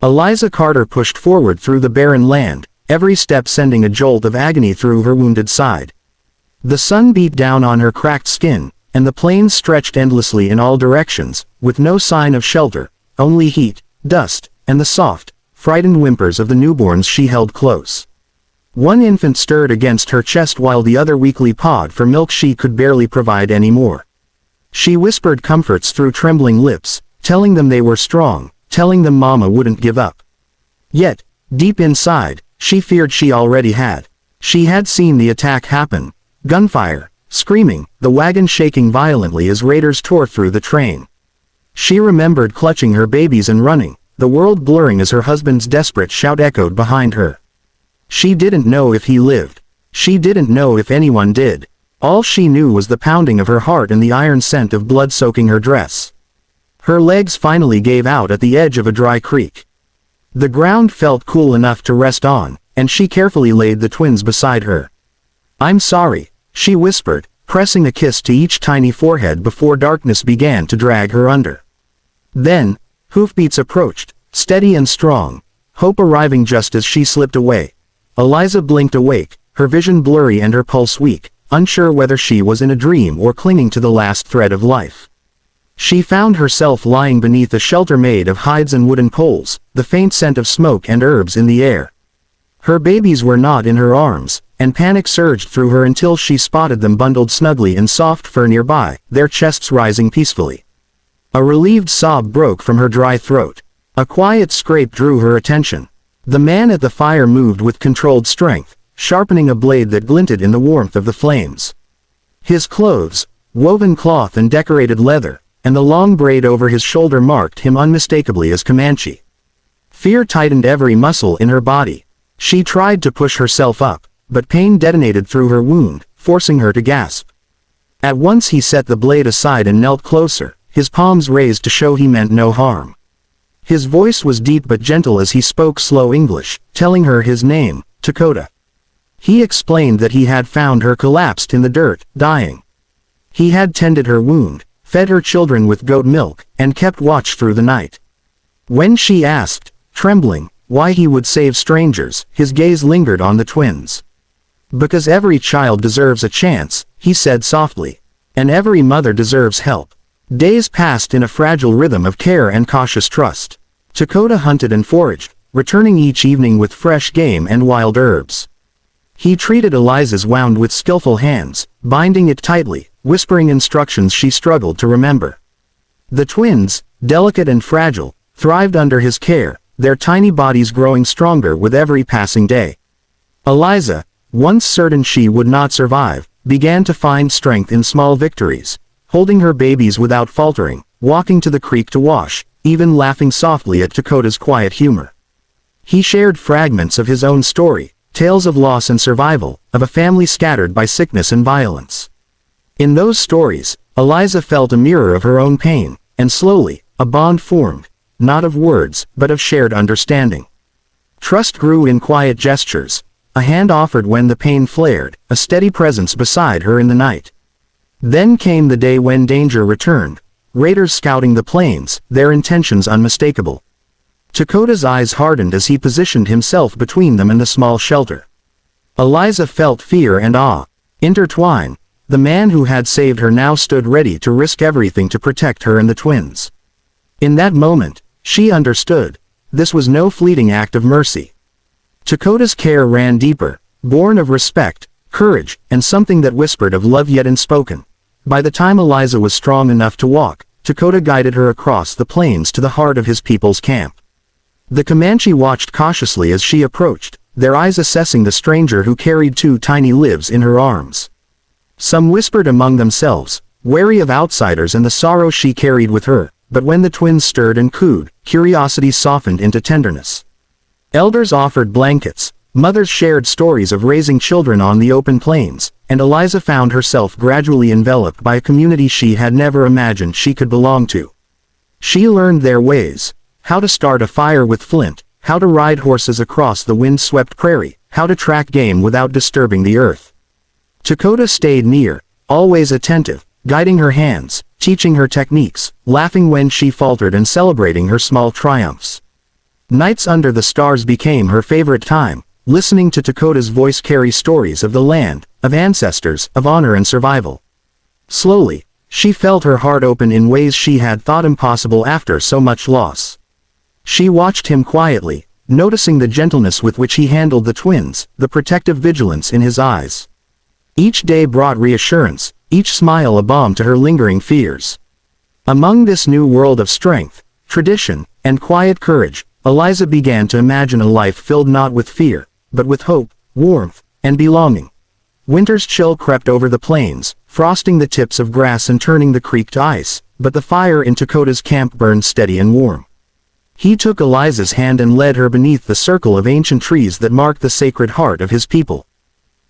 Eliza Carter pushed forward through the barren land, every step sending a jolt of agony through her wounded side. The sun beat down on her cracked skin, and the plains stretched endlessly in all directions, with no sign of shelter, only heat, dust, and the soft, frightened whimpers of the newborns she held close. One infant stirred against her chest while the other weakly pawed for milk she could barely provide any more. She whispered comforts through trembling lips, telling them they were strong, telling them Mama wouldn't give up. Yet, deep inside, she feared she already had. She had seen the attack happen. Gunfire, screaming, the wagon shaking violently as raiders tore through the train. She remembered clutching her babies and running, the world blurring as her husband's desperate shout echoed behind her. She didn't know if he lived. She didn't know if anyone did. All she knew was the pounding of her heart and the iron scent of blood soaking her dress. Her legs finally gave out at the edge of a dry creek. The ground felt cool enough to rest on, and she carefully laid the twins beside her. "I'm sorry," she whispered, pressing a kiss to each tiny forehead before darkness began to drag her under. Then, hoofbeats approached, steady and strong, hope arriving just as she slipped away. Eliza blinked awake, her vision blurry and her pulse weak, unsure whether she was in a dream or clinging to the last thread of life. She found herself lying beneath a shelter made of hides and wooden poles, the faint scent of smoke and herbs in the air. Her babies were not in her arms, and panic surged through her until she spotted them bundled snugly in soft fur nearby, their chests rising peacefully. A relieved sob broke from her dry throat. A quiet scrape drew her attention. The man at the fire moved with controlled strength, sharpening a blade that glinted in the warmth of the flames. His clothes, woven cloth and decorated leather, and the long braid over his shoulder marked him unmistakably as Comanche. Fear tightened every muscle in her body. She tried to push herself up, but pain detonated through her wound, forcing her to gasp. At once he set the blade aside and knelt closer, his palms raised to show he meant no harm. His voice was deep but gentle as he spoke slow English, telling her his name, Dakota. He explained that he had found her collapsed in the dirt, dying. He had tended her wound, fed her children with goat milk, and kept watch through the night. When she asked, trembling, why he would save strangers, his gaze lingered on the twins. "Because every child deserves a chance," he said softly. "And every mother deserves help." Days passed in a fragile rhythm of care and cautious trust. Dakota hunted and foraged, returning each evening with fresh game and wild herbs. He treated Eliza's wound with skillful hands, binding it tightly, whispering instructions she struggled to remember. The twins, delicate and fragile, thrived under his care, their tiny bodies growing stronger with every passing day. Eliza, once certain she would not survive, began to find strength in small victories, holding her babies without faltering, walking to the creek to wash, even laughing softly at Dakota's quiet humor. He shared fragments of his own story, tales of loss and survival, of a family scattered by sickness and violence. In those stories, Eliza felt a mirror of her own pain, and slowly, a bond formed, not of words, but of shared understanding. Trust grew in quiet gestures, a hand offered when the pain flared, a steady presence beside her in the night. Then came the day when danger returned, raiders scouting the plains, their intentions unmistakable. Dakota's eyes hardened as he positioned himself between them and the small shelter. Eliza felt fear and awe intertwine. The man who had saved her now stood ready to risk everything to protect her and the twins. In that moment, she understood. This was no fleeting act of mercy. Dakota's care ran deeper, born of respect, courage, and something that whispered of love yet unspoken. By the time Eliza was strong enough to walk, Dakota guided her across the plains to the heart of his people's camp. The Comanche watched cautiously as she approached, their eyes assessing the stranger who carried two tiny lives in her arms. Some whispered among themselves, wary of outsiders and the sorrow she carried with her, but when the twins stirred and cooed, curiosity softened into tenderness. Elders offered blankets, mothers shared stories of raising children on the open plains, and Eliza found herself gradually enveloped by a community she had never imagined she could belong to. She learned their ways, how to start a fire with flint, how to ride horses across the wind-swept prairie, how to track game without disturbing the earth. Dakota stayed near, always attentive, guiding her hands, teaching her techniques, laughing when she faltered and celebrating her small triumphs. Nights under the stars became her favorite time, listening to Dakota's voice carry stories of the land, of ancestors, of honor and survival. Slowly, she felt her heart open in ways she had thought impossible after so much loss. She watched him quietly, noticing the gentleness with which he handled the twins, the protective vigilance in his eyes. Each day brought reassurance, each smile a balm to her lingering fears. Among this new world of strength, tradition, and quiet courage, Eliza began to imagine a life filled not with fear, but with hope, warmth, and belonging. Winter's chill crept over the plains, frosting the tips of grass and turning the creek to ice, but the fire in Dakota's camp burned steady and warm. He took Eliza's hand and led her beneath the circle of ancient trees that marked the sacred heart of his people.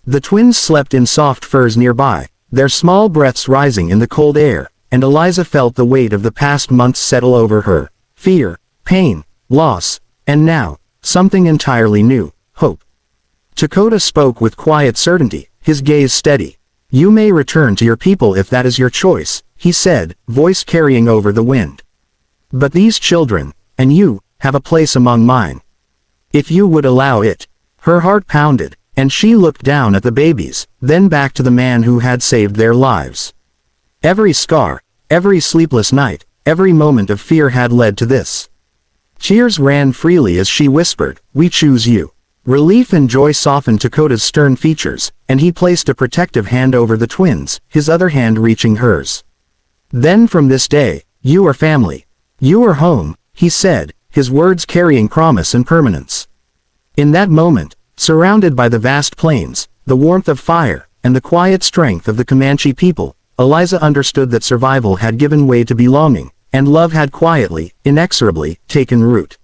The twins slept in soft firs nearby, their small breaths rising in the cold air, and Eliza felt the weight of the past months settle over her. Fear, pain, loss, and now, something entirely new, hope. Dakota spoke with quiet certainty, his gaze steady. "You may return to your people if that is your choice," he said, voice carrying over the wind. "But these children, and you, have a place among mine. If you would allow it." Her heart pounded, and she looked down at the babies, then back to the man who had saved their lives. Every scar, every sleepless night, every moment of fear had led to this. Tears ran freely as she whispered, "We choose you." Relief and joy softened Dakota's stern features, and he placed a protective hand over the twins, his other hand reaching hers. "Then from this day, you are family. You are home," he said, his words carrying promise and permanence. In that moment, surrounded by the vast plains, the warmth of fire, and the quiet strength of the Comanche people, Eliza understood that survival had given way to belonging, and love had quietly, inexorably, taken root.